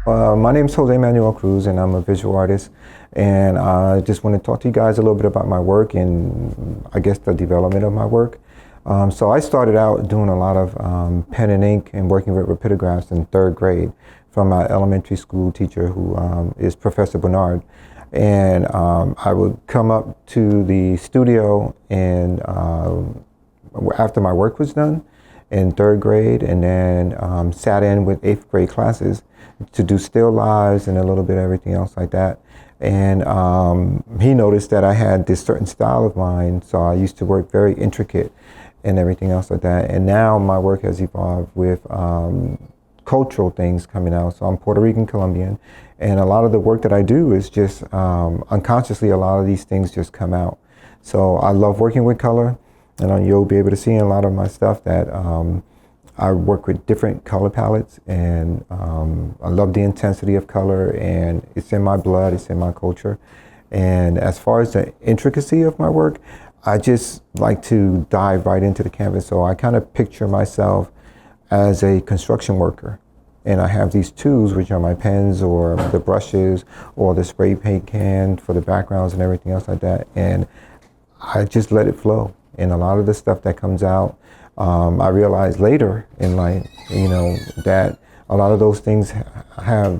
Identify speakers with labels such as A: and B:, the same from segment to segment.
A: My name is Jose Manuel Cruz, and I'm a visual artist. And I just want to talk to you guys a little bit about my work and I guess the development of my work. So I started out doing a lot of pen and ink and working with rapidographs in third grade from my elementary school teacher who is Professor Bernard. And I would come up to the studio and after my work was done in third grade, and then sat in with eighth grade classes to do still lives and a little bit of everything else like that. And he noticed that I had this certain style of mine, so I used to work very intricate and everything else like that. And now my work has evolved with cultural things coming out. So I'm Puerto Rican Colombian, and a lot of the work that I do is just unconsciously, a lot of these things just come out. So I love working with color, and you'll be able to see in a lot of my stuff that I work with different color palettes, and I love the intensity of color, and it's in my blood, it's in my culture. And as far as the intricacy of my work, I just like to dive right into the canvas. So I kind of picture myself as a construction worker, and I have these tools, which are my pens or the brushes or the spray paint can for the backgrounds and everything else like that, and I just let it flow. And a lot of the stuff that comes out, I realized later in life, that a lot of those things have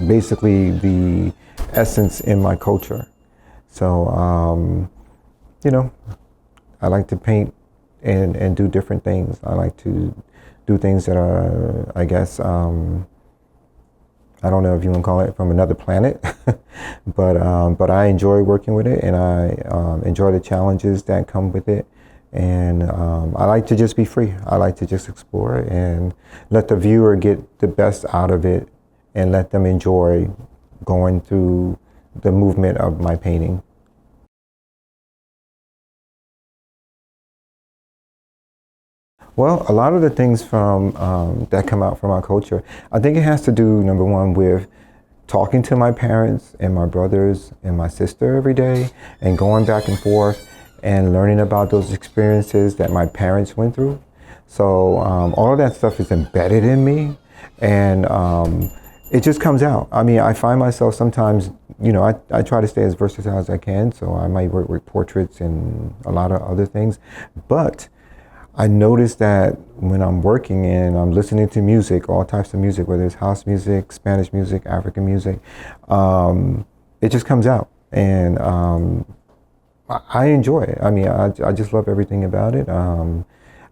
A: basically the essence in my culture. So, I like to paint and do different things. I like to do things that are, I guess, I don't know if you want to call it from another planet, but I enjoy working with it, and I enjoy the challenges that come with it. And I like to just be free. I like to just explore it and let the viewer get the best out of it, and let them enjoy going through the movement of my painting. Well, a lot of the things from that come out from our culture, I think it has to do, number one, with talking to my parents and my brothers and my sister every day, and going back and forth and learning about those experiences that my parents went through. So all of that stuff is embedded in me, and it just comes out. I mean, I find myself sometimes, I try to stay as versatile as I can, so I might work with portraits and a lot of other things, but I noticed that when I'm working and I'm listening to music, all types of music, whether it's house music, Spanish music, African music, it just comes out. And I enjoy it. I mean, I just love everything about it.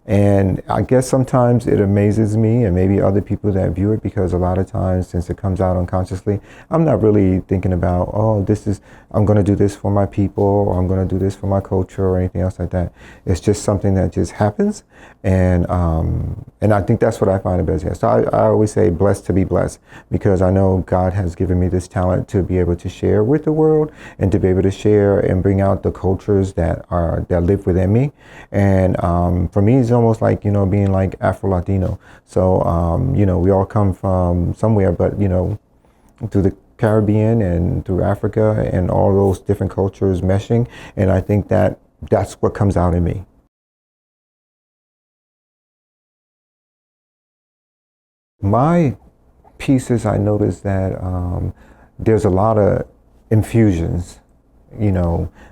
A: And I guess sometimes it amazes me and maybe other people that view it, because a lot of times, since it comes out unconsciously, I'm not really thinking about, I'm going to do this for my people, or I'm going to do this for my culture, or anything else like that. It's just something that just happens. And I think that's what I find the best. So I always say blessed to be blessed, because I know God has given me this talent to be able to share with the world, and to be able to share and bring out the cultures that live within me. And for me, it's almost like, being like Afro-Latino. So, we all come from somewhere, but, through the Caribbean and through Africa and all those different cultures meshing. And I think that's what comes out in me. My pieces, I noticed that there's a lot of infusions,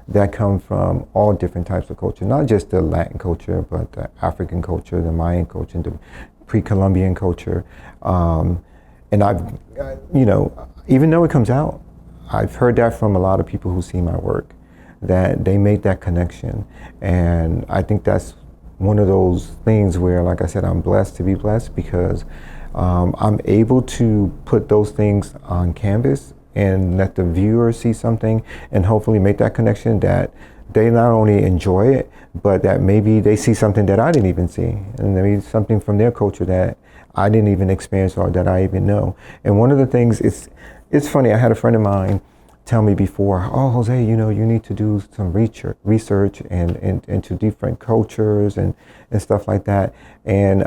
A: that come from all different types of culture, not just the Latin culture, but the African culture, the Mayan culture, the pre-Columbian culture. And I've, even though it comes out, I've heard that from a lot of people who see my work, that they make that connection. And I think that's one of those things where, like I said, I'm blessed to be blessed, because I'm able to put those things on canvas and let the viewer see something, and hopefully make that connection, that they not only enjoy it, but that maybe they see something that I didn't even see, and maybe something from their culture that I didn't even experience or that I even know. And one of the things, it's funny, I had a friend of mine tell me before, oh, Jose, you need to do some research and into different cultures and stuff like that. And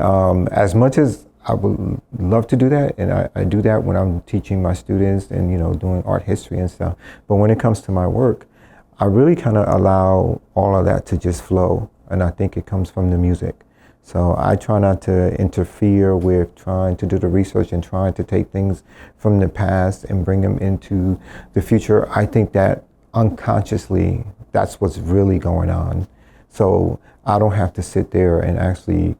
A: as much as I would love to do that, and I do that when I'm teaching my students and, doing art history and stuff. But when it comes to my work, I really kind of allow all of that to just flow, and I think it comes from the music. So I try not to interfere with trying to do the research and trying to take things from the past and bring them into the future. I think that unconsciously, that's what's really going on. So I don't have to sit there and actually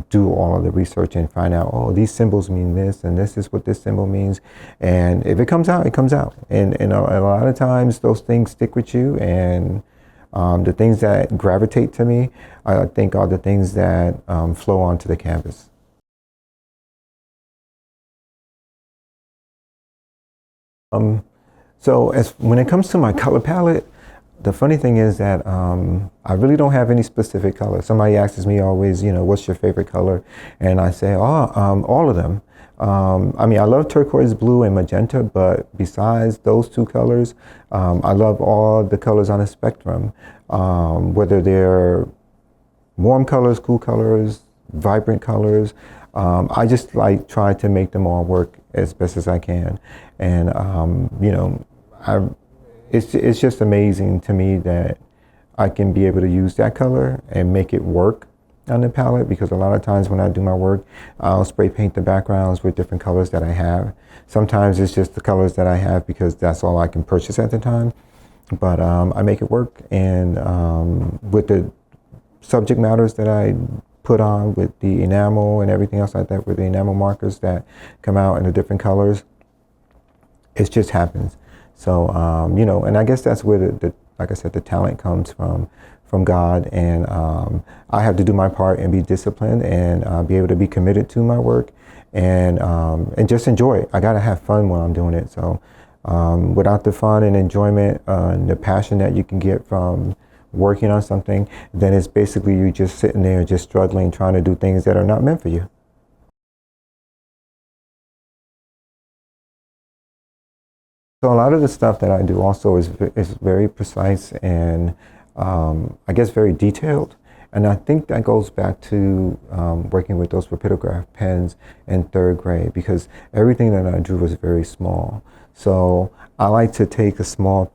A: do all of the research and find out, oh, these symbols mean this, and this is what this symbol means. And if it comes out, it comes out. And a lot of times those things stick with you, and the things that gravitate to me, I think, are the things that flow onto the canvas. So when it comes to my color palette, the funny thing is that I really don't have any specific color. Somebody asks me always, what's your favorite color? And I say, all of them. I mean, I love turquoise blue and magenta, but besides those two colors, I love all the colors on the spectrum, whether they're warm colors, cool colors, vibrant colors. I just try to make them all work as best as I can. And, it's just amazing to me that I can be able to use that color and make it work on the palette, because a lot of times when I do my work, I'll spray paint the backgrounds with different colors that I have. Sometimes it's just the colors that I have because that's all I can purchase at the time. But I make it work, and with the subject matters that I put on, with the enamel and everything else like that, with the enamel markers that come out in the different colors, it just happens. So, and I guess that's where like I said, the talent comes from God, and I have to do my part and be disciplined and be able to be committed to my work, and just enjoy it. I gotta have fun when I'm doing it. So, without the fun and enjoyment and the passion that you can get from working on something, then it's basically you just sitting there just struggling, trying to do things that are not meant for you. So a lot of the stuff that I do also is very precise and I guess very detailed. And I think that goes back to working with those rapidograph pens in third grade, because everything that I drew was very small. So I like to take a small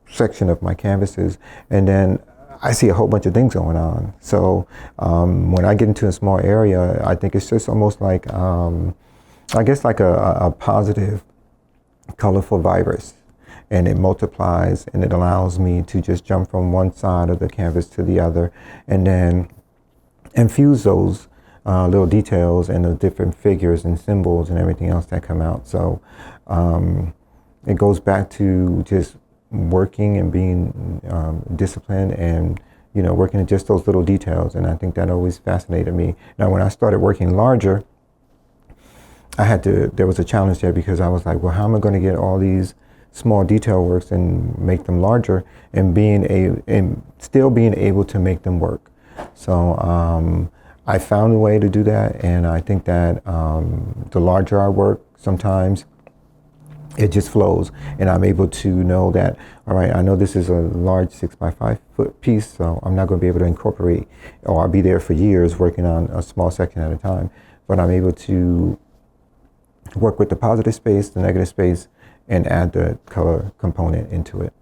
A: section of my canvases, and then I see a whole bunch of things going on. So when I get into a small area, I think it's just almost like, I guess like a positive colorful virus, and it multiplies, and it allows me to just jump from one side of the canvas to the other, and then infuse those little details and the different figures and symbols and everything else that come out. So it goes back to just working and being disciplined, and working at just those little details. And I think that always fascinated me. Now, when I started working larger, there was a challenge there, because I was like, well, how am I going to get all these small detail works and make them larger, and still being able to make them work? So I found a way to do that, and I think that the larger I work, sometimes it just flows, and I'm able to know that, all right, I know this is a large 6x5 foot piece, so I'm not going to be able to incorporate, or I'll be there for years working on a small section at a time, but I'm able to work with the positive space, the negative space, and add the color component into it.